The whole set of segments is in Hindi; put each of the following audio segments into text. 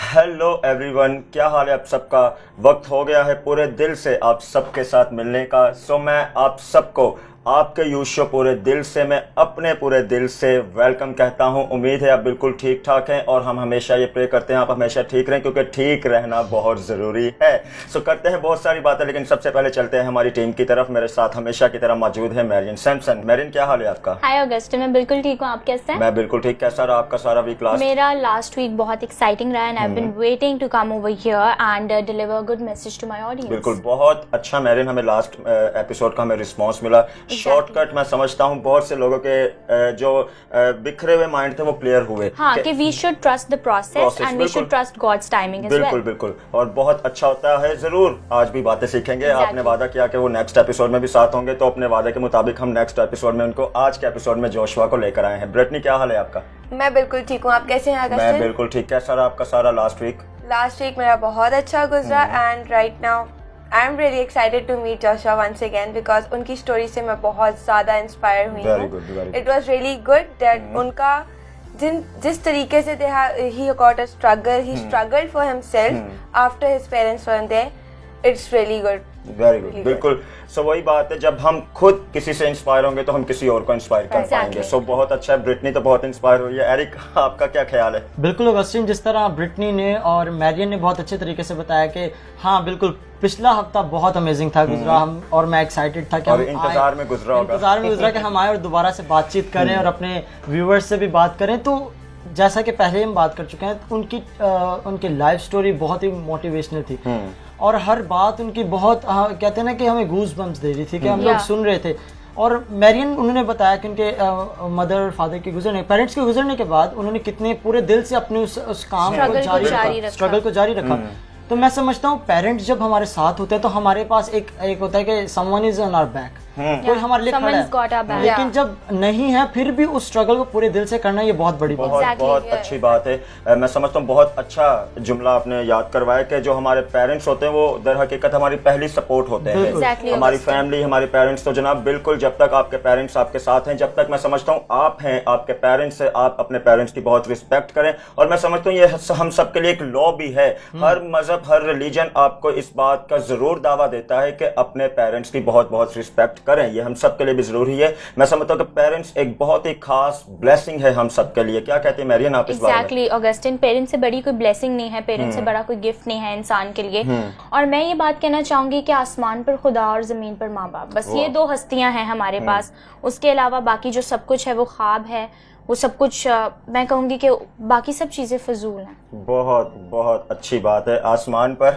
हेलो एवरीवन, क्या हाल है आप सबका। वक्त हो गया है पूरे दिल से आप सबके साथ मिलने का। सो मैं आप सबको आपके यूथ शो पूरे दिल से, मैं अपने पूरे दिल से वेलकम कहता हूं। उम्मीद है आप बिल्कुल ठीक ठाक हैं और हम हमेशा ये प्रे करते हैं आप हमेशा ठीक रहें, क्योंकि ठीक रहना बहुत ज़रूरी है। सो करते हैं बहुत सारी बातें, लेकिन सबसे पहले चलते हैं हमारी टीम की तरफ। मेरे साथ हमेशा की तरह मौजूद है मैरियन सैमसन। मैरियन, क्या हाल है आपका? हाय ऑगस्टिन, मैं बिल्कुल ठीक हूँ। आप कैसे हैं? मैं बिल्कुल ठीक। कैसा रहा आपका सारा वीक लास्ट? मेरा लास्ट वीक बहुत एक्साइटिंग रहा and I have been waiting to come over here and deliver good message to my audience. बिल्कुल, बहुत अच्छा मैरियन, हमें लास्ट एपिसोड का हमें रिस्पांस मिला। शॉर्टकट मैं समझता हूँ बहुत से लोगों के जो बिखरे हुए माइंड थे वो क्लियर हुए। हाँ, कि we should trust the process and we should trust God's timing as well. बिल्कुल बिल्कुल, और बहुत अच्छा होता है। जरूर आज भी बातें सीखेंगे। आपने वादा किया कि वो नेक्स्ट एपिसोड में भी साथ होंगे, तो अपने वादे के मुताबिक हम नेक्स्ट एपिसोड में उनको आज के एपिसोड में जोशुआ को लेकर आए हैं। ब्रिटनी, क्या हाल है आपका? मैं बिल्कुल ठीक हूँ। आप कैसे हैं अगस्टिन? मैं बिल्कुल ठीक। कैसा रहा आपका सारा लास्ट वीक? लास्ट वीक मेरा बहुत अच्छा गुजरा and right now I am really excited to meet Joshua once again because उनकी स्टोरी से मैं बहुत ज़्यादा इंस्पायर हुई हूँ। It was really good that उनका जिस तरीके से he got a struggle, he struggled for himself after his parents weren't there. It's really good. Very good, बिल्कुल। सो वही बात है, जब हम खुद किसी से इंस्पायर होंगे तो हम किसी और को इंस्पायर कर पाएंगे। सो बहुत अच्छा है। ब्रिटनी तो बहुत इंस्पायर हुई है। एरिक, आपका क्या ख्याल है? बिल्कुल ऑगस्टिन, जिस तरह ब्रिटनी ने और मैरियन ने बहुत अच्छे तरीके से बताया कि हाँ बिल्कुल पिछला हफ्ता बहुत अमेजिंग था गुजरा हम, और मैं एक्साइटेड था कि और हम इंतजार में गुजरा कि हम आए और दोबारा से बातचीत करें और अपने व्यूअर्स से भी बात करें। तो जैसा कि पहले हम बात कर चुके हैं, उनकी लाइफ स्टोरी बहुत ही मोटिवेशनल थी और हर बात उनकी बहुत कहते हैं ना कि हमें गूज बम्स दे रही थी कि हम लोग सुन रहे थे। और मैरियन, उन्होंने बताया कि उनके मदर फादर के गुजरने, पेरेंट्स के गुजरने के बाद उन्होंने कितने पूरे दिल से अपने उस काम को स्ट्रगल को जारी रखा। तो मैं समझता हूँ पेरेंट्स जब हमारे साथ होते हैं तो हमारे पास एक होता है कि someone is on our back, कोई हमारे लिए खड़ा है। लेकिन जब नहीं है फिर भी उस स्ट्रगल को पूरे दिल से करना, ये बहुत बड़ी बात है। बहुत अच्छी बात है। मैं समझता हूँ बहुत अच्छा जुमला आपने याद करवाया कि जो हमारे पेरेंट्स होते हैं वो दर हकीकत हमारी पहली सपोर्ट होते हैं। हमारी फैमिली, हमारे पेरेंट्स, तो जनाब बिल्कुल जब तक आपके पेरेंट्स आपके साथ हैं, जब तक मैं समझता हूँ आप हैं, आपके पेरेंट्स हैं, आप अपने पेरेंट्स की बहुत रिस्पेक्ट करें। और मैं समझता हूँ ये हम सबके लिए एक लॉ भी है। हर मजहब, हर रिलीजन आपको इस बात का जरूर दावा देता है कि अपने पेरेंट्स की बहुत बहुत रिस्पेक्ट करें। ये हम सबके लिए भी जरूरी है। मैं समझता हूँ कि पेरेंट्स एक बहुत ही खास ब्लेसिंग है हम सबके लिए। क्या कहते हैं मैरियन आप इस बारे में? एग्जैक्टली ऑगस्टिन, पेरेंट्स से बड़ी कोई ब्लेसिंग नहीं है, पेरेंट्स से बड़ा कोई गिफ्ट नहीं है इंसान के लिए। और मैं ये बात कहना चाहूंगी कि आसमान पर खुदा और जमीन पर माँ बाप, बस ये दो हस्तियां हैं हमारे पास। उसके अलावा बाकी जो सब कुछ है वो ख्वाब है, वो सब कुछ मैं कहूंगी कि बाकी सब चीजें फजूल हैं। बहुत बहुत अच्छी बात है। आसमान पर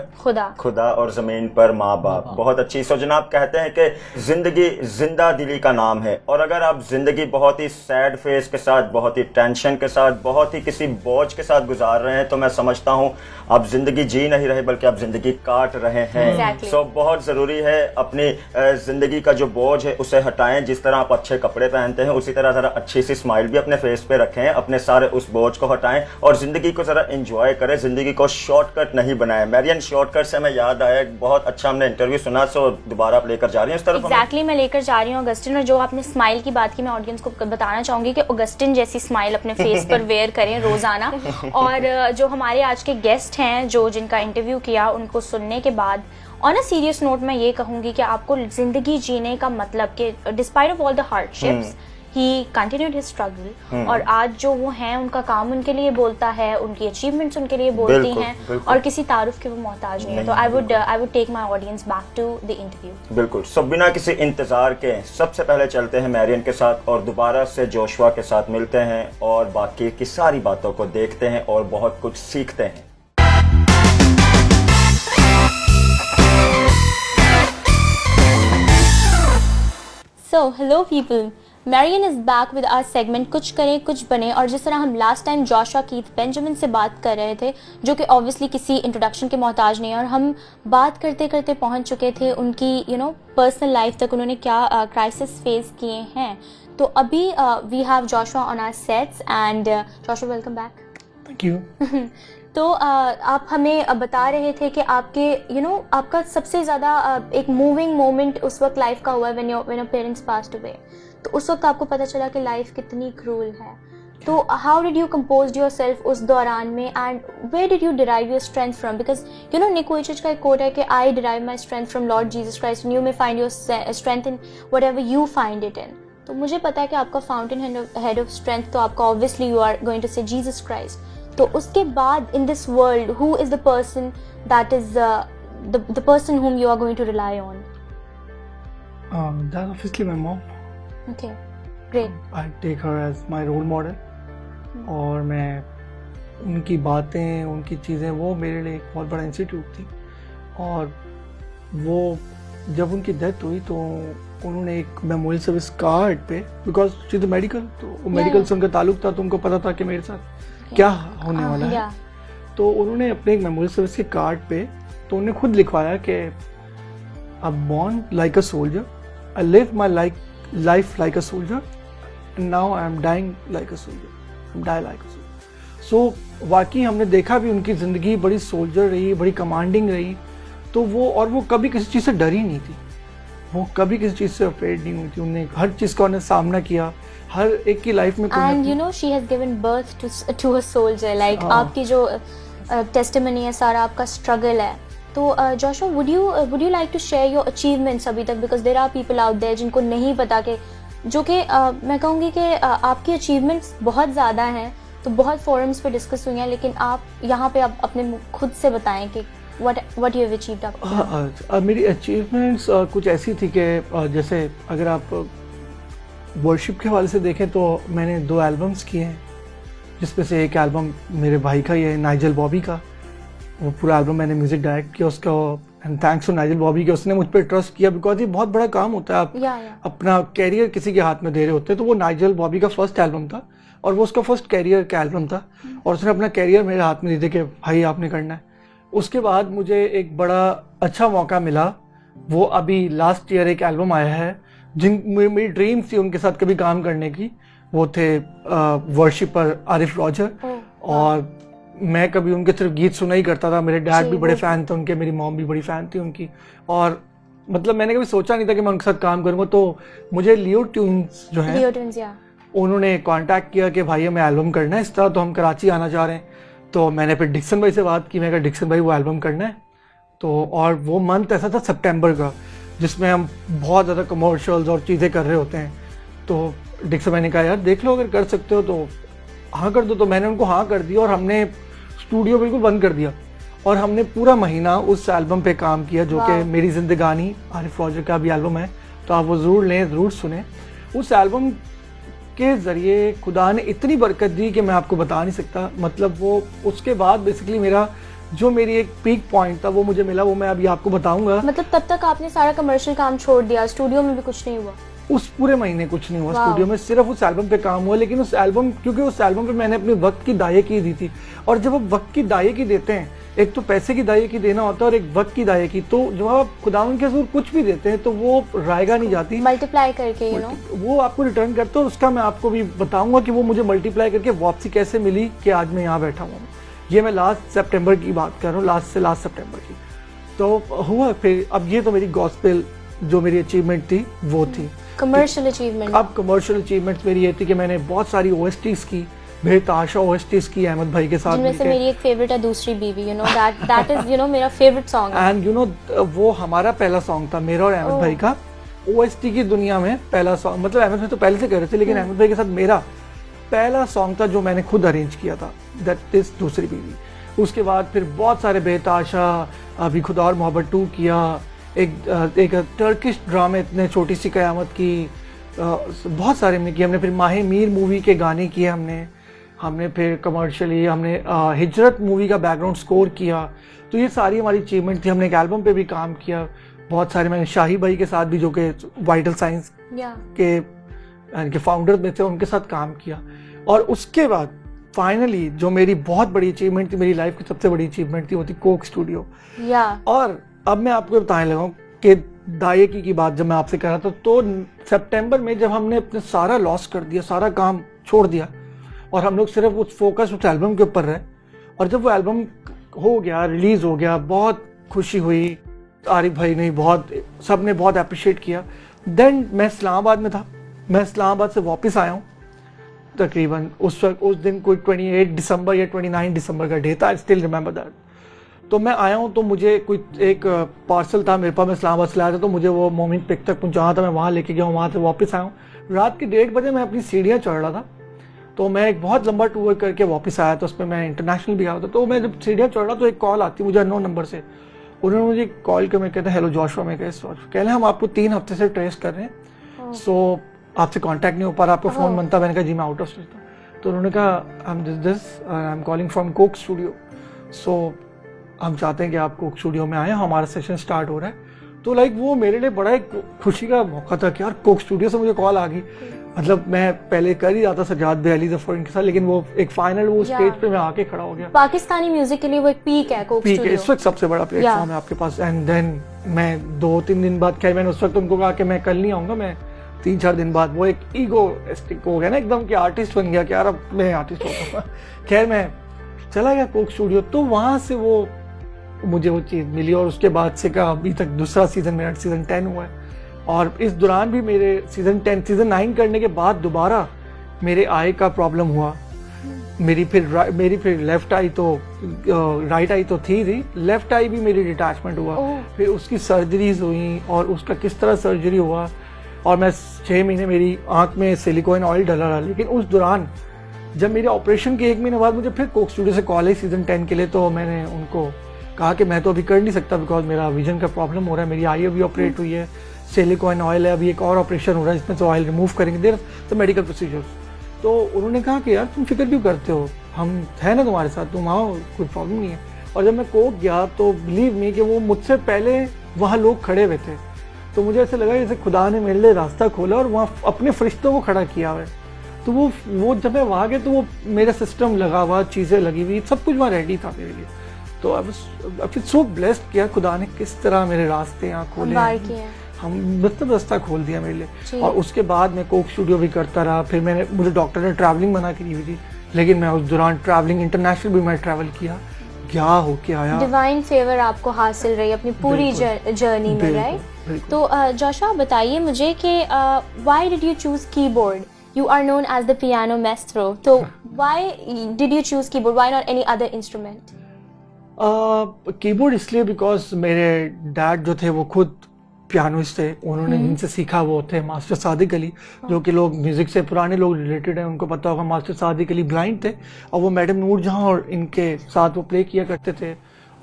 खुदा और जमीन पर माँ बाप, बहुत अच्छी। सो जनाब कहते हैं कि जिंदगी जिंदा दिली का नाम है, और अगर आप जिंदगी बहुत ही सैड फेस के साथ, बहुत ही टेंशन के साथ, बहुत ही किसी बोझ के साथ गुजार रहे हैं, तो मैं समझता हूँ आप जिंदगी जी नहीं रहे बल्कि आप जिंदगी काट रहे हैं। सो बहुत जरूरी है अपनी जिंदगी का जो बोझ है उसे हटाएं। जिस तरह आप अच्छे कपड़े पहनते हैं उसी तरह जरा अच्छी सी स्माइल भी अपने फेस पे रखें, अपने सारे उस बोझ को हटाएं और जिंदगी को जरा एंजॉय करें। जिंदगी को शॉर्टकट नहीं बनाएं। मैरियन, शॉर्टकट से मैं याद आया, बहुत अच्छा हमने इंटरव्यू सुना, सो दोबारा आप लेकर जा रही हैं इस तरफ? एग्जैक्टली, मैं लेकर जा रही हूँ ऑगस्टिन। और जो आपने स्माइल की बात की, मैं ऑडियंस को बताना चाहूंगी कि ऑगस्टिन जैसी स्माइल अपने फेस पर वेयर करें रोजाना। और जो हमारे आज के गेस्ट हैं जिनका इंटरव्यू किया, उनको सुनने के बाद ऑन अ सीरियस नोट मैं ये कहूंगी कि आपको जिंदगी जीने का मतलब कि despite of all the hardships he continued his struggle, और आज जो वो हैं उनका काम उनके लिए बोलता है, उनकी अचीवमेंट्स उनके लिए बोलती हैं, और किसी तारुफ के वो मोहताज नहीं है। तो I would take my audience back to the interview. बिल्कुल। सब बिना किसी इंतजार के सबसे पहले चलते हैं मैरियन के साथ और दोबारा से जोशुआ के साथ मिलते हैं और बाकी की सारी बातों को देखते हैं और बहुत कुछ सीखते हैं। So, hello people. Marion is back with our segment कुछ करें कुछ बने। और जिस तरह हम last time Joshua Keith Benjamin से बात कर रहे थे, जो कि ऑब्वियसली किसी इंट्रोडक्शन के मोहताज नहीं है, और हम बात करते करते पहुंच चुके थे उनकी पर्सनल लाइफ तक, उन्होंने क्या क्राइसिस फेस किए हैं। तो अभी we have Joshua on our sets and Joshua, welcome back. Thank you. तो आप हमें बता रहे थे कि आपके आपका सबसे ज़्यादा एक मूविंग मोमेंट उस वक्त लाइफ का हुआ when your parents passed away. तो उस वक्त आपको पता चला कि लाइफ कितनी क्रूल है। तो how did you compose yourself उस दौरान में, and where did you derive your strength from? Because you know Nick Vujicic का एक कोट है कि I derive my strength from Lord Jesus Christ and you may find your strength in whatever you find it in. तो मुझे पता है कि आपका फाउंटेन हेड ऑफ स्ट्रेंथ तो आपका obviously you are going to say Jesus Christ. तो उसके बाद in this world who is the person that is the person whom you are going to rely on? That's obviously my mom. Okay, great. I take her as my role model. और मैं उनकी बातें, उनकी चीज़ें, वो मेरे लिए एक बहुत बड़ा इंस्टीट्यूट थी. और वो जब उनकी डेथ हुई तो उन्होंने एक मेमोरियल सर्विस कार्ड पे, बिकॉज शी इज मेडिकल, तो मेडिकल से उनका ताल्लुक था, तो उनको पता था कि मेरे साथ क्या होने वाला है. तो उन्होंने अपने एक मेमोरियल सर्विस के कार्ड पे तो उन्होंने खुद लिखवाया कि I born like a soldier, I live my life like a soldier, and now I am dying like a soldier, die like a soldier. So वाकई हमने देखा भी उनकी ज़िंदगी बड़ी सोल्जर रही, बड़ी कमांडिंग रही. तो वो कभी किसी चीज़ से डरी नहीं थी, वो कभी किसी चीज़ से अफ्रेड नहीं हुई थी. उन्हें हर चीज़ का उन्हें सामना किया, हर एक की लाइफ में. And you know she has given birth to a soldier. Like आपकी जो टेस्टिमनी है, सारा आपका स्ट्रगल है. तो Joshua, would you like to share your achievements अभी तक, because there are people out there जिनको नहीं पता कि जो कि मैं कहूँगी कि आपकी achievements बहुत ज़्यादा हैं, तो बहुत forums पे डिस्कस हुई हैं, लेकिन आप यहाँ पे आप अपने खुद से बताएं कि what you have achieved up. मेरी achievements कुछ ऐसी थी कि जैसे अगर आप वर्शिप के हवाले से देखें तो मैंने 2 एल्बम्स किए हैं, जिसमें से एक एल्बम मेरे भाई का ही है, नाइजल बॉबी का. वो पूरा एल्बम मैंने म्यूजिक डायरेक्ट किया उसका, and thanks to Nigel Bobby कि उसने मुझ पर ट्रस्ट किया, बिकॉज ये बहुत बड़ा काम होता है. आप अपना कैरियर किसी के हाथ में दे रहे होते हैं. तो वो नाइजल बॉबी का फर्स्ट एल्बम था और वो उसका फर्स्ट कैरियर का एल्बम था, और उसने अपना कैरियर मेरे हाथ में दे दिया कि भाई आपने करना है. उसके बाद मुझे एक बड़ा अच्छा मौका मिला, वो अभी लास्ट ईयर एक एल्बम आया है, मेरी ड्रीम थी उनके साथ कभी काम करने की. वो थे वर्शिपर आरिफ रॉजर, और मैं कभी उनके सिर्फ गीत सुना ही करता था. मेरे डैड भी बड़े फ़ैन थे उनके, मेरी मॉम भी बड़ी फ़ैन थी उनकी, और मतलब मैंने कभी सोचा नहीं था कि मैं उनके साथ काम करूँगा. तो मुझे लियो ट्यून्स जो है, उन्होंने कांटेक्ट किया कि भाई हमें एल्बम करना है इस तरह, तो हम कराची आना चाह रहे हैं. तो मैंने फिर डिक्सन भाई से बात की, मैं कहा डिक्सन भाई वो एल्बम करना है. तो और वो मंथ ऐसा था सितंबर का, जिसमें हम बहुत ज़्यादा कमर्शियल्स और चीज़ें कर रहे होते हैं. तो डिक्सन भाई ने कहा यार देख लो, अगर कर सकते हो तो हाँ कर दो. तो मैंने उनको हाँ कर दिया और हमने स्टूडियो बिल्कुल बंद कर दिया, और हमने पूरा महीना उस एल्बम पे काम किया, जो कि मेरी जिंदगानी आरिफ रॉजर का भी एल्बम है. तो आप वो ज़रूर लें, ज़रूर सुने. उस एल्बम के ज़रिए खुदा ने इतनी बरकत दी कि मैं आपको बता नहीं सकता. मतलब वो उसके बाद बेसिकली मेरी एक पीक पॉइंट था, वो मुझे मिला, वो मैं अभी आपको बताऊंगा. मतलब तब तक आपने सारा कमर्शियल काम छोड़ दिया, स्टूडियो में भी कुछ नहीं हुआ? उस पूरे महीने कुछ नहीं हुआ स्टूडियो में, सिर्फ उस एल्बम पे काम हुआ. लेकिन उस एल्बम, क्योंकि उस एल्बम पे मैंने अपने वक्त की दायकी दी थी, और जब आप वक्त की दायकी देते हैं, एक तो पैसे की दायकी देना होता है और एक वक्त की दायकी, तो जब आप खुदावन के हज़ूर कुछ भी देते हैं तो वो रायगा नहीं जाती, मल्टीप्लाई करके वो आपको रिटर्न करते हो. उसका मैं आपको भी बताऊंगा कि वो मुझे मल्टीप्लाई करके वापसी कैसे मिली कि आज मैं यहाँ बैठा हूँ. ये मैं लास्ट सितंबर की बात कर रहा हूँ, लास्ट सितंबर की. तो हुआ फिर, अब ये तो मेरी गॉस्पेल जो मेरी अचीवमेंट थी वो थी. कमर्शियल अचीवमेंट, अब कमर्शियल अचीवमेंट्स मेरी ये थी कि मैंने बहुत सारी OSTs की, बेताशा OSTs की अहमद भाई के साथ, जिनमें से मेरी एक फेवरेट है दूसरी बीवी, you know that is you know मेरा favourite song. And you know वो हमारा पहला सॉन्ग था, मेरा और अहमद भाई का OST की दुनिया में पहला सॉन्ग. मतलब अहमद भाई तो पहले से कर रहे थे, लेकिन अहमद भाई के साथ मेरा पहला सॉन्ग था जो मैंने खुद अरेंज किया था, दैट इज दूसरी बीवी. उसके बाद फिर बहुत सारे बेताशा, अभी खुदा और मोहब्बत 2 किया, एक टर्किश ड्रामे इतने छोटी सी क़यामत की, बहुत सारे हमने किए. हमने फिर माहे मीर मूवी के गाने किए, हमने फिर कमर्शियली हमने हिजरत मूवी का बैकग्राउंड स्कोर किया. तो ये सारी हमारी अचीवमेंट थी. हमने एक एल्बम पे भी काम किया बहुत सारे. मैंने शाही भाई के साथ भी, जो कि वाइटल साइंस के फाउंडर में थे, उनके साथ काम किया. और उसके बाद फाइनली जो मेरी बहुत बड़ी अचीवमेंट थी, मेरी लाइफ की सबसे बड़ी अचीवमेंट थी, वो थी कोक स्टूडियो. और अब मैं आपको बताने लगा हूँ कि दायकी की बात जब मैं आपसे कर रहा था, तो सितंबर में जब हमने अपने सारा लॉस कर दिया, सारा काम छोड़ दिया, और हम लोग सिर्फ उस फोकस उस एल्बम के ऊपर रहे, और जब वो एल्बम हो गया, रिलीज़ हो गया, बहुत खुशी हुई. आरिफ भाई ने सब ने बहुत अप्रिशिएट किया. देन मैं इस्लामाबाद में था, मैं इस्लामाबाद से वापस आया हूँ, तकरीबन उस वक्त उस दिन कोई 28 दिसंबर या 29 दिसंबर का डे था, आई स्टिल रिमेंबर दैट। तो मैं आया हूँ तो मुझे कोई एक पार्सल था मेरे पास, मैं इस्लामाबाद से लाया था, तो मुझे वो मोमिन पिक तक पहुँचाना था, मैं वहाँ लेके गया हूँ, वहाँ से वापस आया हूँ। रात के 1:30 बजे मैं अपनी सीढ़ियाँ चढ़ रहा था, तो मैं एक बहुत लंबा टूर करके वापस आया था, उसमें मैं इंटरनेशनल भी आया था। तो मैं जब सीढ़ियाँ चढ़ रहा तो एक कॉल आती मुझे अननोन नंबर से, उन्होंने मुझे कॉल कर, मैं कहते हैं हेलो जॉशुआ, मैं कह रहे हम आपको 3 हफ्ते से ट्रेस कर रहे हैं, सो आपसे कांटेक्ट नहीं हो पा रहा, आपका फ़ोन बनता। मैंने कहा जी मैं आउट ऑफ स्टेट हूँ। तो उन्होंने कहा I am calling from Coke Studio, so हम चाहते हैं कि आप कोक स्टूडियो में आए, हमारा सेशन स्टार्ट हो रहा है। तो लाइक वो मेरे लिए बड़ा एक खुशी का मौका था कि यार कोक स्टूडियो से मुझे कॉल आ गई। मतलब मैं पहले कर ही जाता सज्जाद बे अली ज़फ़र इनके साथ, लेकिन वो एक फाइनल वो स्टेज पे मैं आके खड़ा हो गया। पाकिस्तानी म्यूजिक के लिए वो एक पीक है, कोक स्टूडियो इस वक्त सबसे बड़ा प्लेटफॉर्म है आपके पास। एंड देन मैं 2-3 दिन बाद, खैर मैंने उस वक्त उनको कहा कि मैं कल नहीं आऊँगा, मैं 3-4 दिन बाद। वो एक ईगोइस्टिक हो गया ना एकदम, कि आर्टिस्ट बन गया कि यार अब मैं आर्टिस्ट होता। खैर मैं चला गया कोक स्टूडियो, तो वहाँ से वो मुझे वो चीज़ मिली, और उसके बाद से का अभी तक दूसरा सीज़न मेरा सीज़न 10 हुआ है। और इस दौरान भी मेरे सीज़न 9 करने के बाद दोबारा मेरे आई का प्रॉब्लम हुआ। मेरी फिर लेफ्ट आई तो राइट आई तो थी, लेफ्ट आई भी मेरी डिटैचमेंट हुआ। फिर उसकी सर्जरीज हुई, और उसका किस तरह सर्जरी हुआ, और मैं 6 महीने मेरी आँख में सिलिकॉन ऑयल डला रहा। लेकिन उस दौरान जब मेरे ऑपरेशन के 1 महीने बाद मुझे फिर कोक स्टूडियो से कॉल आई सीज़न 10 के लिए, तो मैंने उनको कहा कि मैं तो अभी कर नहीं सकता बिकॉज मेरा विजन का प्रॉब्लम हो रहा है, मेरी आई अभी ऑपरेट हुई है, सिलिकॉन ऑयल है, अभी एक और ऑपरेशन हो रहा है जिसमें तो ऑयल रिमूव करेंगे, देर तो मेडिकल प्रोसीजर्स। तो उन्होंने कहा कि यार तुम फिक्र क्यों करते हो, हम है ना तुम्हारे साथ, तुम आओ, कोई प्रॉब्लम नहीं है। और जब मैं कोक गया तो बिलीव मी कि वो मुझसे पहले वहाँ लोग खड़े हुए थे, तो मुझे ऐसे लगा जैसे खुदा ने मेरे लिए रास्ता खोला और वहाँ अपने फरिश्तों को खड़ा किया हुआ है। तो वो जब मैं वहाँ गया तो वो मेरा सिस्टम लगा हुआ, चीज़ें लगी हुई, सब कुछ वहाँ रेडी था मेरे लिए। तो आई वाज सो ब्लेस्ड किया खुदा ने किस तरह मेरे रास्ते यहाँ खोले, हम मतलब रास्ता खोल दिया मेरे लिए। और उसके बाद मैं कोक स्टूडियो भी करता रहा। फिर मुझे डॉक्टर ने ट्रैवलिंग मना की हुई थी, लेकिन मैं उस दौरान ट्रैवलिंग इंटरनेशनल भी मैं ट्रैवल किया, क्या हो के आया। डिवाइन फेवर आपको हासिल रही अपनी पूरी जर्नी में, राइट? तो जोशुआ बताइए मुझे कि why did you choose keyboard? You are known as the piano maestro. So why did you choose keyboard? Why not any other instrument? Keyboard इसलिए बिकॉज मेरे डैड जो थे वो खुद पियानिस्ट थे, उन्होंने इनसे सीखा, वो थे मास्टर सादिक अली, जो कि लोग म्यूज़िक से पुराने लोग रिलेटेड हैं उनको पता होगा। मास्टर सादिक अली ब्लाइंड थे और वो मैडम नूर जहाँ और इनके साथ वो प्ले किया करते थे,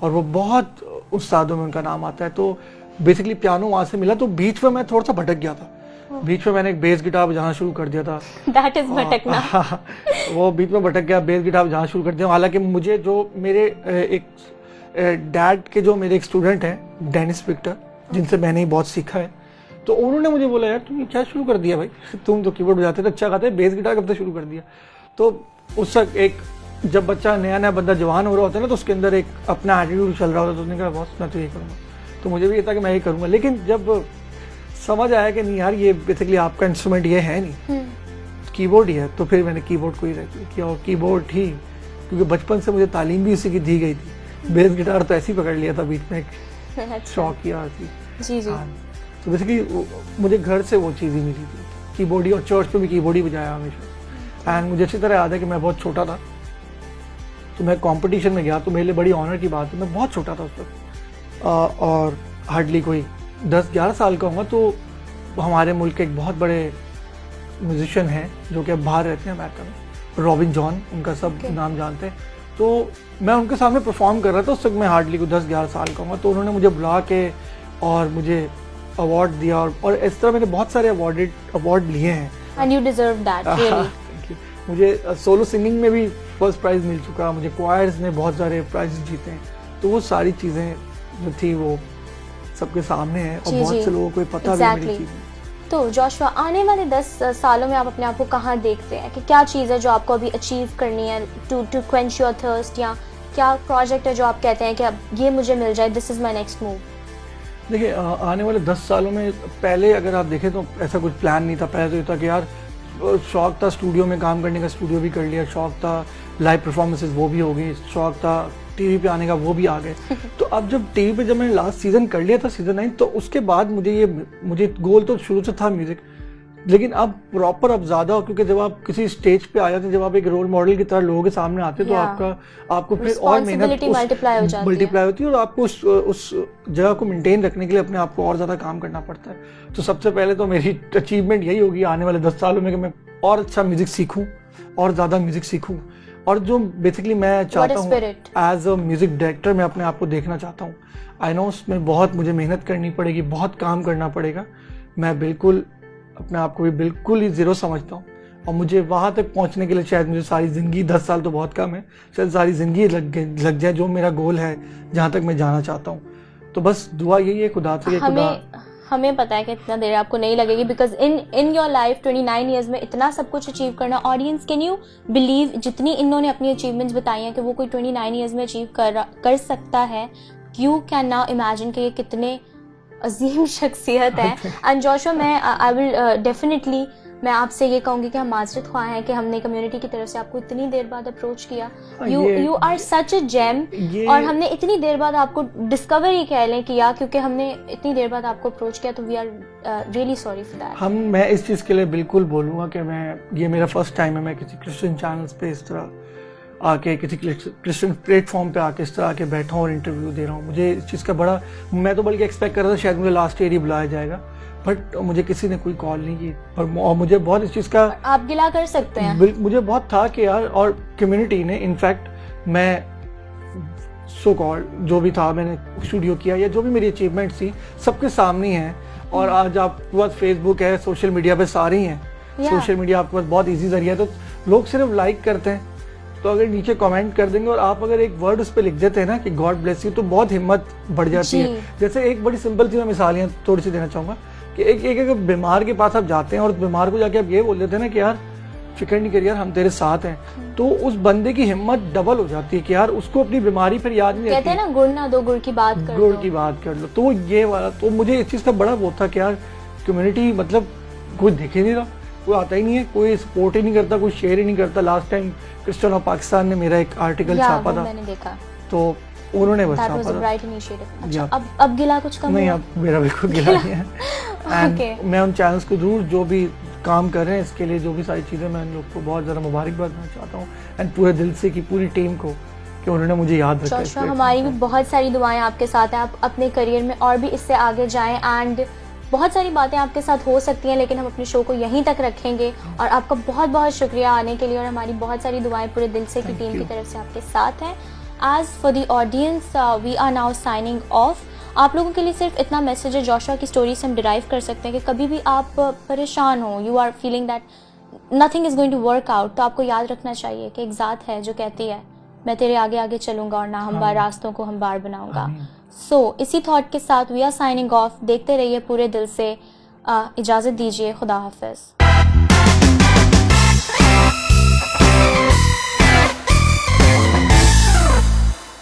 और वो बहुत उस्तादों में उनका नाम आता है। तो बेसिकली पियानो वहाँ से मिला। तो बीच में मैं थोड़ा सा भटक गया था, बीच में मैंने एक बेस गिटार बजाना शुरू कर दिया था। That is भटकना। वो बीच में भटक गया, बेस गिटार बजाना शुरू कर दिया। हालांकि मुझे जो मेरे एक डैड के जो मेरे एक स्टूडेंट हैं डेनिस विक्टर, जिनसे मैंने ही बहुत सीखा है, तो उन्होंने मुझे बोला यार तुम क्या शुरू कर दिया भाई, तुम तो कीबोर्ड बजाते थे, अच्छा गाते, बेस गिटार कब से शुरू कर दिया। तो उस वक्त एक जब बच्चा नया बंदा जवान हो रहा होता है ना, तो उसके अंदर एक अपना एटीट्यूड चल रहा होता है, तो उसने कहा बॉस मैं तो ये करूँगा। तो मुझे भी ये था कि मैं ये करूँगा। लेकिन जब समझ आया कि नहीं यार ये बेसिकली आपका इंस्ट्रूमेंट ये है नहीं, कीबोर्ड ही है, तो फिर मैंने कीबोर्ड को ही किया। और कीबोर्ड ही क्योंकि बचपन से मुझे तालीम भी इसी की दी गई थी। बेस गिटार तो ऐसे ही पकड़ लिया था बीच में, एक शौक किया थी जी। तो बेसिकली मुझे घर से वो चीज़ ही मिली थी, कीबोर्ड ही। और चर्च पे भी कीबोर्ड ही बजाया हमेशा। एंड मुझे अच्छी तरह याद है कि मैं बहुत छोटा था, तो मैं कंपटीशन में गया, तो मेरे लिए बड़ी ऑनर की बात है। मैं बहुत छोटा था उस वक्त, और हार्डली कोई 10-11 साल का होगा। तो हमारे मुल्क के एक बहुत बड़े म्यूजिशियन हैं जो कि अब बाहर रहते हैं अमेरिका में, रॉबिन जॉन, उनका सब नाम जानते हैं। तो मैं उनके सामने परफॉर्म कर रहा था, उस वक्त मैं हार्डली कोई 10-11 साल का होगा। तो उन्होंने मुझे बुला के और मुझे अवार्ड दिया, और इस तरह मैंने बहुत सारे अवार्ड लिए हैं। And you deserve that, really. मुझे सोलो सिंगिंग में भी फर्स्ट प्राइज़ मिल चुका, मुझे क्वायर्स में बहुत सारे प्राइज जीते हैं। तो वो सारी चीज़ें जो थी वो सबके सामने है, और बहुत से लोगों को पता भी मेरी चीज़ें। तो जोशुआ, आने वाले 10 सालों में आप अपने आप को कहाँ देखते हैं, कि क्या चीज़ है जो आपको अभी अचीव करनी है, टू क्वेंच योर थर्स्ट, या क्या प्रोजेक्ट है जो आप कहते हैं कि अब ये मुझे मिल जाए, this is my next move? देखिए आने वाले 10 सालों में, पहले अगर आप देखें तो ऐसा कुछ प्लान नहीं था। पहले तो ये था कि यार शौक था स्टूडियो में काम करने का, स्टूडियो भी कर लिया, शौक था लाइव परफॉर्मेंसेज वो भी हो गई, शौक था टीवी पे आने का वो भी आ गए। तो अब जब टीवी पे जब मैंने लास्ट सीज़न कर लिया था, सीज़न 9, तो उसके बाद मुझे गोल तो शुरू से था म्यूज़िक, लेकिन अब प्रॉपर अब ज़्यादा हो, क्योंकि जब आप किसी स्टेज पे आ जाते हैं, जब आप एक रोल मॉडल की तरह लोगों के सामने आते हैं, तो आपको फिर और मेहनत मल्टीप्लाई होती है और आपको उस जगह को मेंटेन रखने के लिए अपने आप को और ज़्यादा काम करना पड़ता है। तो सबसे पहले तो मेरी अचीवमेंट यही होगी आने वाले 10 सालों में कि मैं और अच्छा म्यूज़िक सीखूँ और ज़्यादा म्यूज़िक सीखूँ। और जो बेसिकली मैं चाहता हूँ एज अ म्यूज़िक डायरेक्टर, मैं अपने आप को देखना चाहता हूँ। आई नो उसमें बहुत मुझे मेहनत करनी पड़ेगी, बहुत काम करना पड़ेगा। मैं बिल्कुल अपने आप को भी बिल्कुल ही ज़ीरो समझता हूँ और मुझे वहाँ तक पहुँचने के लिए शायद मुझे सारी ज़िंदगी, 10 साल तो बहुत कम है, शायद सारी ज़िंदगी लग जाए जो मेरा गोल है, जहाँ तक मैं जाना चाहता हूँ। तो बस दुआ यही है खुदा से, हमें पता है कि इतना देर आपको नहीं लगेगी, because in your life 29 years में इतना सब कुछ अचीव करना, ऑडियंस कैन यू बिलीव जितनी इन्होंने अपनी अचीवमेंट्स बताई हैं कि वो कोई 29 ईयर्स में अचीव कर सकता है, यू कैन नाउ इमेजिन कि ये कितने अजीम शख्सियत है। एंड जोशुआ, मैं आई विल डेफिनेटली मैं आपसे ये कहूँगी कि हम माजरत ख्वाह हैं कि हमने कम्युनिटी की तरफ से आपको इतनी देर बाद अप्रोच किया। You are such a gem, और हमने इतनी देर बाद आपको डिस्कवर ही कह लें किया, क्योंकि हमने इतनी देर बाद आपको अप्रोच किया, तो we are really sorry for that. मैं इस चीज़ के लिए बिल्कुल बोलूँगा कि ये मेरा फर्स्ट टाइम है मैं किसी क्रिश्चियन चैनल्स पे इस तरह आके, किसी क्रिश्चियन प्लेटफॉर्म पे आके इस तरह आके बैठा हूँ और इंटरव्यू दे रहा हूँ। मुझे इस चीज़ का बड़ा, मैं तो बल्कि एक्सपेक्ट कर रहा था शायद मुझे लास्ट ईयर ही बुलाया जाएगा, बट मुझे किसी ने कोई कॉल नहीं की। और मुझे बहुत इस चीज़ का, आप गिला कर सकते हैं, मुझे बहुत था कि यार, और कम्युनिटी ने, इनफैक्ट मैं सो कॉल जो भी था मैंने स्टूडियो किया या जो भी मेरी अचीवमेंट थी सबके सामने हैं। और आज आपके पास फेसबुक है, सोशल मीडिया पे सारे ही हैं, सोशल मीडिया आपके पास बहुत ईजी जरिया है। तो लोग सिर्फ लाइक करते हैं, तो अगर नीचे कमेंट कर देंगे और आप अगर एक वर्ड उस पर लिख देते हैं ना कि गॉड ब्लेस यू, तो बहुत हिम्मत बढ़ जाती है। जैसे एक बड़ी सिंपल सी मैं मिसाल यहाँ थोड़ी सी देना चाहूँगा कि एक बीमार के पास आप जाते हैं और बीमार को जाके आप ये बोल देते हैं ना कि यार फिक्र नहीं करिए यार, हम तेरे साथ हैं, तो उस बंदे की हिम्मत डबल हो जाती है कि यार उसको अपनी बीमारी फिर याद नहीं कहते हैं ना, गुड़ ना दो गुड़ की बात कर लो। तो ये वाला, तो मुझे इस चीज़ का बड़ा वो था कि यार कम्युनिटी मतलब कोई देख ही नहीं रहा, कोई आता ही नहीं है, कोई सपोर्ट ही नहीं करता, कोई शेयर ही नहीं करता। Last time Christian of Pakistan ने मेरा एक आर्टिकल छापा था, मैंने देखा, तो उन्होंने बस छापा था। अब गिला कुछ कम नहीं, अब मेरा बिल्कुल गिला नहीं है। मैं उन चैनल्स को जरूर जो भी काम कर रहे हैं इसके लिए, जो भी सारी चीज़ें, मैं उन लोग को बहुत ज़्यादा मुबारकबाद देना चाहता हूँ, एंड पूरे दिल से की पूरी टीम को कि उन्होंने मुझे याद रखा। हमारी भी बहुत सारी दुआएं आपके साथ हैं, आप अपने करियर में और भी इससे आगे जाएं, एंड बहुत सारी बातें आपके साथ हो सकती हैं, लेकिन हम अपने शो को यहीं तक रखेंगे। और आपका बहुत बहुत शुक्रिया आने के लिए, और हमारी बहुत सारी दुआएं पूरे दिल से की टीम की तरफ से आपके साथ हैं। As for the audience, we are now signing off. आप लोगों के लिए सिर्फ इतना मैसेज है, जोशुआ की स्टोरी से हम डिराइव कर सकते हैं कि कभी भी आप परेशान हो, you are feeling that nothing is going to work out, तो आपको याद रखना चाहिए कि एक ज़ात है जो कहती है मैं तेरे आगे आगे चलूँगा और ना हमवार रास्तों को हमवार बनाऊँगा। सो इसी थॉट के साथ वी आर साइनिंग ऑफ। देखते रहिए पूरे दिल से, इजाज़त दीजिए, खुदा हाफिज़।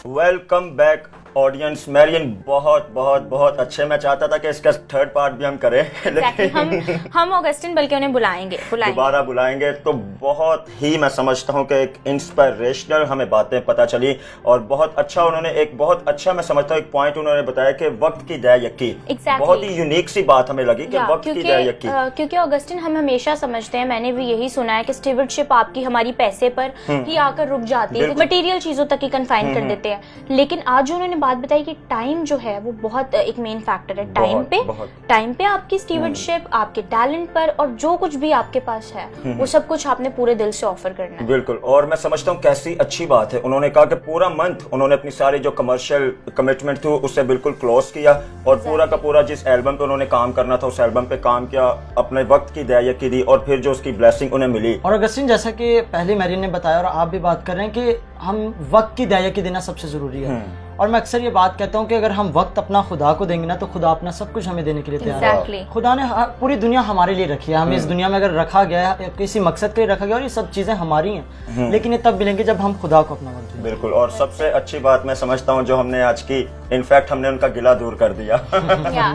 Welcome back audience. मैरियन बहुत बहुत बहुत अच्छे, मैं चाहता था कि इसका थर्ड पार्ट भी हम करें, लेकिन हम ऑगस्टिन बल्कि उन्हें बुलाएंगे दोबारा बुलाएंगे। तो बहुत ही मैं समझता हूं कि एक इंस्पिरेशनल हमें बातें पता चली, और बहुत अच्छा उन्होंने एक बहुत अच्छा मैं समझता हूं एक पॉइंट उन्होंने बताया कि वक्त की दया यकी। बहुत ही यूनिक सी बात हमें लगी कि वक्त की दया यकी, क्योंकि ऑगस्टिन हम हमेशा समझते हैं, मैंने भी यही सुना है कि स्टीवर्डशिप आपकी हमारी पैसे पर ही आकर रुक जाती है, मटेरियल चीजों तक ही कन्फाइन कर देते हैं। लेकिन आज जो उन्होंने बात बताई कि टाइम जो है वो बहुत एक मेन फैक्टर है। टाइम पे आपकी स्टीवर्डशिप, आपके टैलेंट पर, और जो कुछ भी आपके पास है वो सब कुछ आपने पूरे दिल से ऑफर करना है। बिल्कुल। और मैं समझता हूँ कैसी अच्छी बात है, उन्होंने कहा कि पूरा मंथ उन्होंने अपनी सारी जो कमर्शियल कमिटमेंट थी उसे बिल्कुल क्लोज किया, और पूरा का पूरा जिस एल्बम पे उन्होंने काम करना था उस एल्बम पे काम किया, अपने वक्त की दया यकी दी, और फिर जो उसकी ब्लेसिंग उन्हें मिली। और अगस्टिन, जैसा कि पहले मैरियन ने बताया और आप भी बात कर रहे हैं कि हम वक्त की दया यकी देना सबसे जरूरी है, और मैं अक्सर ये बात कहता हूँ कि अगर हम वक्त अपना खुदा को देंगे ना, तो खुदा अपना सब कुछ हमें देने के लिए तैयार है। खुदा ने पूरी दुनिया हमारे लिए रखी है, हमें इस दुनिया में अगर रखा गया है किसी मकसद के लिए रखा गया, और ये सब चीजें हमारी हैं, लेकिन ये तब मिलेंगे जब हम खुदा को अपना वक्त देंगे। बिल्कुल। और सबसे अच्छी बात मैं समझता हूँ जो हमने आज की, इनफैक्ट हमने उनका गिला दूर कर दिया।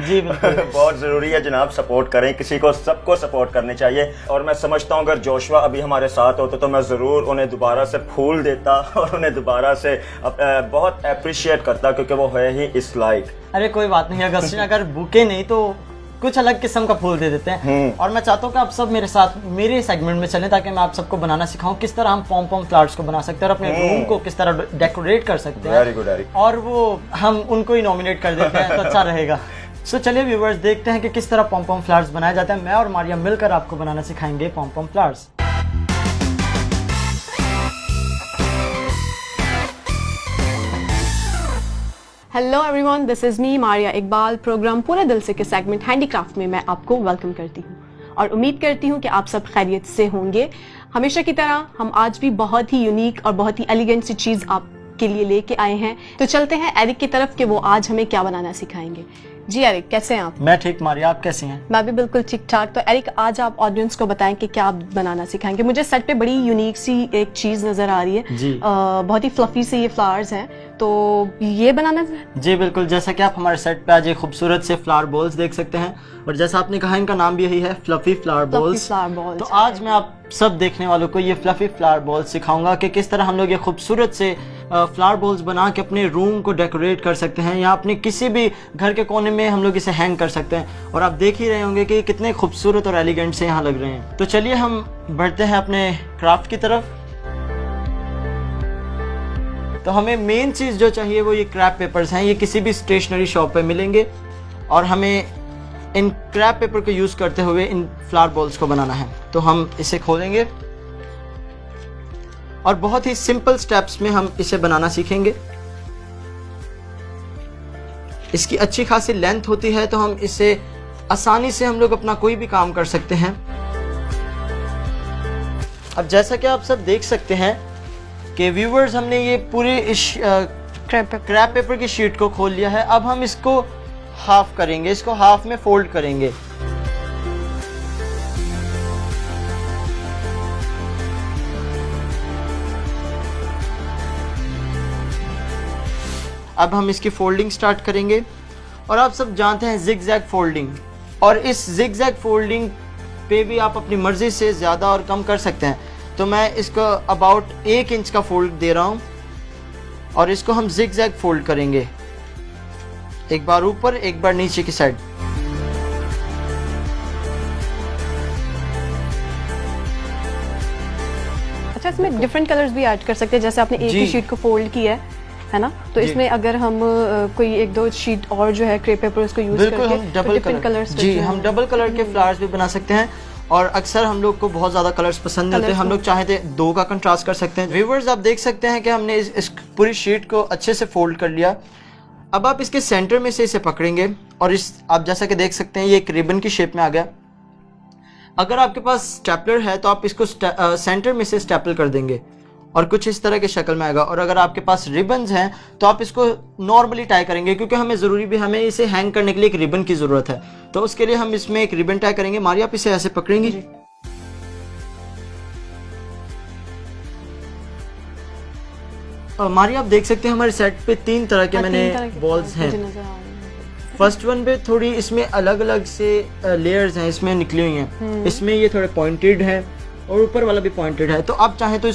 जी बिल्कुल। बहुत जरूरी है जनाब, सपोर्ट करें, किसी को, सबको सपोर्ट करनी चाहिए। और मैं समझता हूँ अगर जोशुआ अभी हमारे साथ होते तो मैं जरूर उन्हें दोबारा से फूल देता और उन्हें दोबारा से बहुत अप्रिशिएट करता, क्योंकि वो है ही इस लाइक। अरे कोई बात नहीं अगस्टिन, अगर बुके नहीं तो कुछ अलग किस्म का फूल दे देते हैं। और मैं चाहता हूँ कि आप सब मेरे साथ मेरे सेगमेंट में चलें ताकि मैं आप सबको बनाना सिखाऊं किस तरह हम पॉम पॉम फ्लावर्स को बना सकते हैं और अपने रूम को किस तरह डेकोरेट कर सकते हैं। Very good. और वो हम उनको ही नॉमिनेट कर देते हैं तो अच्छा रहेगा। सो चलिए व्यूवर्स, देखते हैं कि किस तरह पॉम पॉम फ्लावर्स बनाए जाते हैं। मैं और मारिया मिलकर आपको बनाना सिखाएंगे pom pom flowers. Hello everyone, this is me Maria Iqbal. Programme पूरे दिल से के सेगमेंट हैंडीक्राफ्ट में मैं आपको वेलकम करती हूँ और उम्मीद करती हूँ कि आप सब खैरियत से होंगे। हमेशा की तरह हम आज भी बहुत ही यूनिक और बहुत ही एलिगेंट सी चीज़ आपके लिए लेके आए हैं। तो चलते हैं एरिक की तरफ कि वो आज हमें क्या बनाना सिखाएंगे। जी एरिक, कैसे हैं आप? मैं ठीक, मारिया आप कैसी हैं? मैं भी बिल्कुल ठीक ठाक। तो एरिक, आज आप ऑडियंस को बताएं कि क्या आप बनाना सिखाएंगे। मुझे सेट पे बड़ी यूनिक सी एक चीज़ नज़र आ रही है जी। बहुत ही फ्लफी से ये फ्लावर्स हैं, तो ये बनाना। जी बिल्कुल, जैसा कि आप हमारे सेट पे आज एक खूबसूरत से फ्लावर बॉल्स देख सकते हैं और जैसा आपने कहा इनका नाम भी यही है, फ्लफी फ्लावर बॉल्स। तो आज मैं आप सब देखने वालों को ये फ्लफी फ्लावर बॉल्स सिखाऊंगा कि किस तरह हम लोग ये खूबसूरत से फ्लावर बॉल्स बना के अपने रूम को डेकोरेट कर सकते हैं या अपने किसी भी घर के कोने में हम लोग इसे हैंग कर सकते हैं। और आप देख ही रहे होंगे कि कितने खूबसूरत और एलिगेंट से यहाँ लग रहे हैं। तो चलिए हम बढ़ते हैं अपने क्राफ्ट की तरफ। तो हमें मेन चीज़ जो चाहिए वो ये क्रैप पेपर्स हैं। ये किसी भी स्टेशनरी शॉप पे मिलेंगे और हमें इन क्रैप पेपर को यूज़ करते हुए इन फ्लावर बॉल्स को बनाना है। तो हम इसे खोलेंगे और बहुत ही सिंपल स्टेप्स में हम इसे बनाना सीखेंगे। इसकी अच्छी खासी लेंथ होती है तो हम इसे आसानी से हम लोग अपना कोई भी काम कर सकते हैं। अब जैसा कि आप सब देख सकते हैं कि व्यूवर्स, हमने ये पूरे इस क्रैप पेपर की शीट को खोल लिया है। अब हम इसको हाफ करेंगे, इसको हाफ में फोल्ड करेंगे। अब हम इसकी फोल्डिंग स्टार्ट करेंगे और आप सब जानते हैं जिग जैग फोल्डिंग, और इस जिग जैग फोल्डिंग पे भी आप अपनी मर्जी से ज़्यादा और कम कर सकते हैं। तो मैं इसको अबाउट 1 इंच का फोल्ड दे रहा हूँ और इसको हम जिग जैग फोल्ड करेंगे, एक बार ऊपर एक बार नीचे की साइड। अच्छा, इसमें डिफरेंट कलर्स भी ऐड कर सकते हैं, जैसे आपने एक ही शीट को फोल्ड किया है ना, तो इसमें अगर हम कोई 1-2 शीट और जो है क्रेप पेपर उसको यूज करके हम डबल कलर, जी हम डबल कलर के फ्लावर्स भी बना सकते हैं। और अक्सर हम लोग को बहुत ज़्यादा कलर्स पसंद होते हैं, हम लोग चाहे तो 2 का कंट्रास्ट कर सकते हैं। व्यूअर्स, आप देख सकते हैं कि हमने इस पूरी शीट को अच्छे से फोल्ड कर लिया। अब आप इसके सेंटर में से इसे पकड़ेंगे और इस आप जैसा कि देख सकते हैं ये एक रिबन की शेप में आ गया। अगर आपके पास स्टेपलर है तो आप इसको सेंटर में से स्टेपल कर देंगे और कुछ इस तरह की शक्ल में आएगा। और अगर आपके पास रिबन्स हैं तो आप इसको नॉर्मली टाई करेंगे, क्योंकि हमें इसे हैंग करने के लिए एक रिबन की ज़रूरत है। तो उसके लिए हम इसमें एक रिबन टाई करेंगे। मारिया, आप इसे ऐसे पकड़ेंगी और मारिया, आप देख सकते हैं हमारे सेट पे 3 तरह के मैंने बॉल्स हैं। फर्स्ट वन पे थोड़ी इसमें अलग अलग से लेयर्स हैं, इसमें निकली हुई हैं। इसमें ये थोड़े पॉइंटेड है और ऊपर वाला भी पॉइंटेड है। तो आप चाहें तो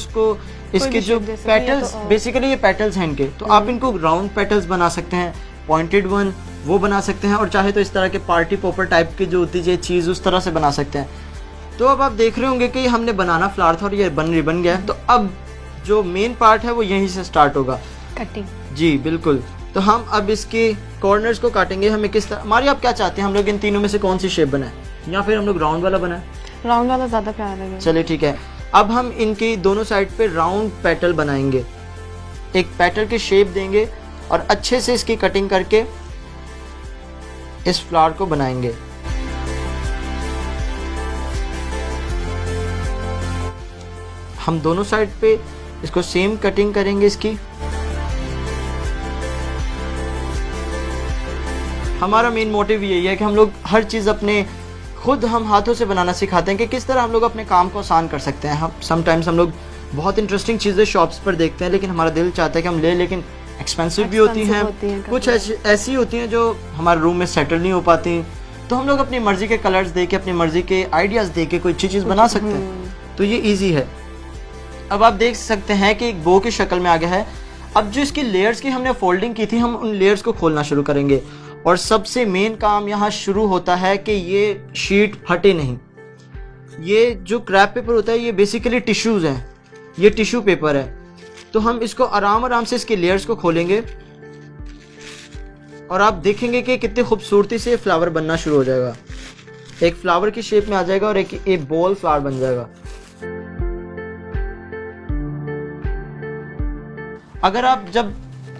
इसके जो पेटल्स, बेसिकली ये पेटल्स हैं इनके, तो आप इनको राउंड पेटल्स बना सकते हैं, पॉइंटेड वन वो बना सकते हैं, और चाहे तो इस तरह के पार्टी पॉपर टाइप की जो होती है चीज़ उस तरह से बना सकते हैं। तो अब आप देख रहे होंगे कि हमने बनाना फ्लावर था और ये बन गया। तो अब जो मेन पार्ट है वो यहीं से स्टार्ट होगा, कटिंग। जी बिल्कुल। तो हम अब इसके कॉर्नर्स को काटेंगे। हमें किस तरह, मारिया आप क्या चाहते हैं, हम लोग इन तीनों में से कौन सी शेप बनाए, या फिर हम लोग राउंड वाला बनाए? राउंड वाला ज़्यादा प्यारा लगेगा। चलिए ठीक है। अब हम इनकी दोनों साइड पे राउंड पेटल बनाएंगे, एक पेटल की शेप देंगे और अच्छे से इसकी कटिंग करके इस फ्लावर को बनाएंगे। हम दोनों साइड पे इसको सेम कटिंग करेंगे इसकी। हमारा मेन मोटिव यही है कि हम लोग हर चीज़ अपने खुद हम हाथों से बनाना सिखाते हैं कि किस तरह हम लोग अपने काम को आसान कर सकते हैं। हम समटाइम्स हम लोग बहुत इंटरेस्टिंग चीज़ें शॉप्स पर देखते हैं, लेकिन हमारा दिल चाहता है कि हम ले, लेकिन एक्सपेंसिव भी होती हैं, कुछ ऐसी होती हैं जो हमारे रूम में सेटल नहीं हो पाती। तो हम लोग अपनी मर्ज़ी के कलर्स दे के, अपनी मर्ज़ी के आइडियाज़ दे के कोई अच्छी चीज़ बना सकते हैं। तो ये ईजी है। अब आप देख सकते हैं कि एक बो की शक्ल में आ गया है। अब जो इसकी लेयर्स की हमने फोल्डिंग की थी, हम उन लेयर्स को खोलना शुरू करेंगे और सबसे मेन काम यहाँ शुरू होता है कि ये शीट फटे नहीं। ये जो क्रैप पेपर होता है ये बेसिकली टिश्यूज़ हैं, ये टिश्यू पेपर है। तो हम इसको आराम से इसके लेयर्स को खोलेंगे और आप देखेंगे कि कितनी खूबसूरती से फ्लावर बनना शुरू हो जाएगा। एक फ्लावर की शेप में आ जाएगा और एक बॉल फ्लावर बन जाएगा। अगर आप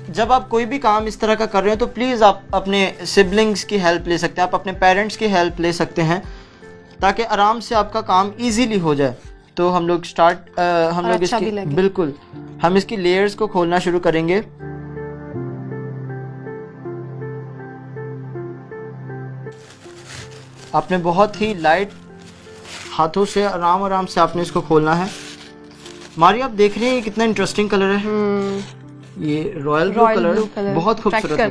जब आप कोई भी काम इस तरह का कर रहे हो तो प्लीज़ आप अपने सिबलिंग्स की हेल्प ले सकते हैं, आप अपने पेरेंट्स की हेल्प ले सकते हैं, ताकि आराम से आपका काम इजीली हो जाए। तो हम लोग बिल्कुल हम इसकी लेयर्स को खोलना शुरू करेंगे। आपने बहुत ही लाइट हाथों से आराम से आपने इसको खोलना है। मारिया, आप देख रहे हैं कितना इंटरेस्टिंग कलर है। ये रॉयल ब्लू कलर बहुत खूबसूरत है।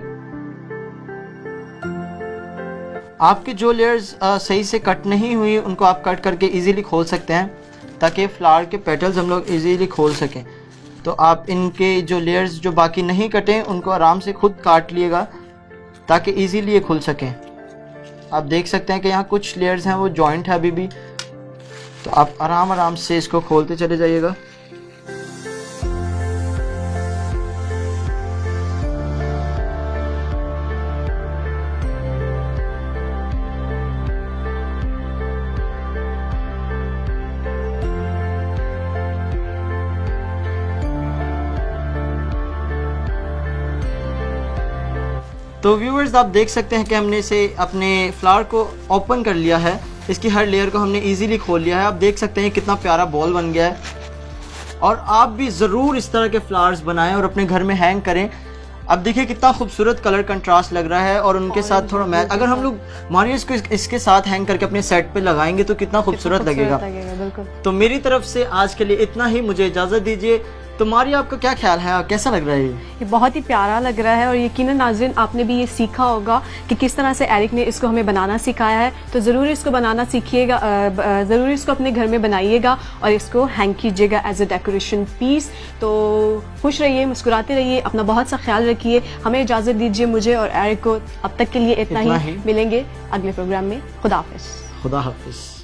आपकी जो लेयर्स सही से कट नहीं हुई उनको आप कट करके इजीली खोल सकते हैं, ताकि फ्लावर के पेटल्स हम लोग इजीली खोल सकें। तो आप इनके जो लेयर्स जो बाकी नहीं कटे उनको आराम से खुद काट लिएगा ताकि इजीली ये खुल सकें। आप देख सकते हैं कि यहाँ कुछ लेयर्स हैं वो जॉइंट है अभी भी, तो आप आराम से इसको खोलते चले जाइएगा। तो व्यूअर्स, आप देख सकते हैं कि हमने इसे अपने फ्लावर को ओपन कर लिया है। इसकी हर लेयर को हमने इजीली खोल लिया है। आप देख सकते हैं कितना प्यारा बॉल बन गया है। और आप भी ज़रूर इस तरह के फ्लावर्स बनाएं और अपने घर में हैंग करें। अब देखिए कितना खूबसूरत कलर कंट्रास्ट लग रहा है और उनके साथ थोड़ा मैच। अगर हम लोग मारिया इसको इसके साथ हैंग करके अपने सेट पे लगाएंगे तो कितना खूबसूरत लगेगा। तो मेरी तरफ से आज के लिए इतना ही, मुझे इजाज़त दीजिए। तो मारिया, आपका क्या ख्याल है, कैसा लग रहा है ये बहुत ही प्यारा लग रहा है और यकीनन नाज़रीन आपने भी ये सीखा होगा कि किस तरह से एरिक ने इसको हमें बनाना सिखाया है। तो ज़रूर इसको बनाना सीखिएगा, ज़रूर इसको अपने घर में बनाइएगा और इसको हैंग कीजिएगा एज अ डेकोरेशन पीस। तो खुश रहिए, मुस्कुराते रहिए, अपना बहुत सा ख्याल रखिए। हमें इजाज़त दीजिए मुझे और एरिक को। अब तक के लिए इतना ही। मिलेंगे अगले प्रोग्राम में। खुदा हाफिज़। खुदा हाफिज़।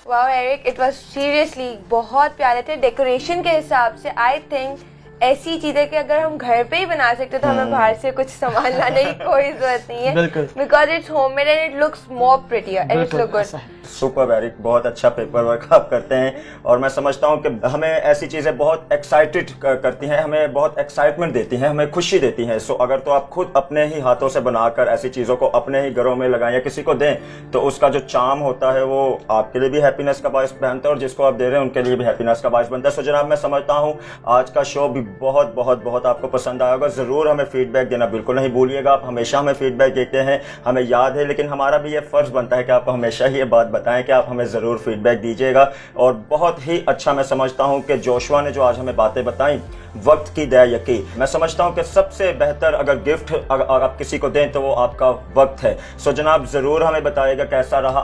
Wow Eric, it was seriously बहुत प्यारे थे। डेकोरेशन के हिसाब से आई थिंक ऐसी चीजें कि अगर हम घर पे ही बना सकते तो हमें बाहर से कुछ सामान लाने की कोई जरूरत नहीं है, because it's homemade and it looks more prettier and it's look good. Super Eric, बहुत अच्छा पेपर वर्क आप करते हैं और मैं समझता हूं कि हमें ऐसी चीजें बहुत एक्साइटेड करती हैं, हमें बहुत एक्साइटमेंट देती हैं, हमें खुशी देती हैं। सो अगर तो आप खुद अपने ही हाथों से बनाकर ऐसी चीजों को अपने ही घरों में लगाएं या किसी को दें तो उसका जो चार्म होता है वो आपके लिए भी हैप्पीनेस का बायस बनता है और जिसको आप दे रहे हैं उनके लिए भी हैप्पीनेस का बायस बनता है। सो जनाब, मैं समझता हूँ आज का शो भी बहुत बहुत बहुत आपको पसंद आया होगा। जरूर हमें फीडबैक देना बिल्कुल नहीं भूलिएगा। आप हमेशा हमें फीडबैक देते हैं, हमें याद है, लेकिन हमारा भी ये फर्ज बनता है कि आप हमेशा ही ये बात बताएं कि आप हमें जरूर फीडबैक दीजिएगा। और बहुत ही अच्छा मैं समझता हूं कि जोशुआ ने जो आज हमें बातें बताई, वक्त की दया यकी, मैं समझता हूं कि सबसे बेहतर अगर गिफ्ट अगर आप किसी को दें तो वो आपका वक्त है। सो जनाब, जरूर हमें बताइएगा कैसा रहा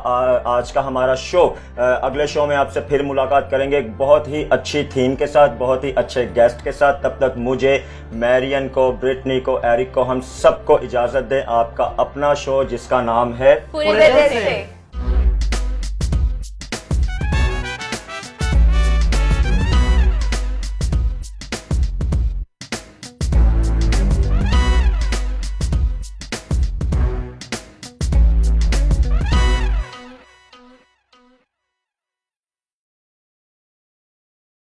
आज का हमारा शो। अगले शो में आपसे फिर मुलाकात करेंगे बहुत ही अच्छी थीम के साथ, बहुत ही अच्छे गेस्ट के साथ। तब तक मुझे, मैरियन को, ब्रिटनी को, एरिक को, हम सबको इजाजत दें। आपका अपना शो जिसका नाम है पूरे दिल से।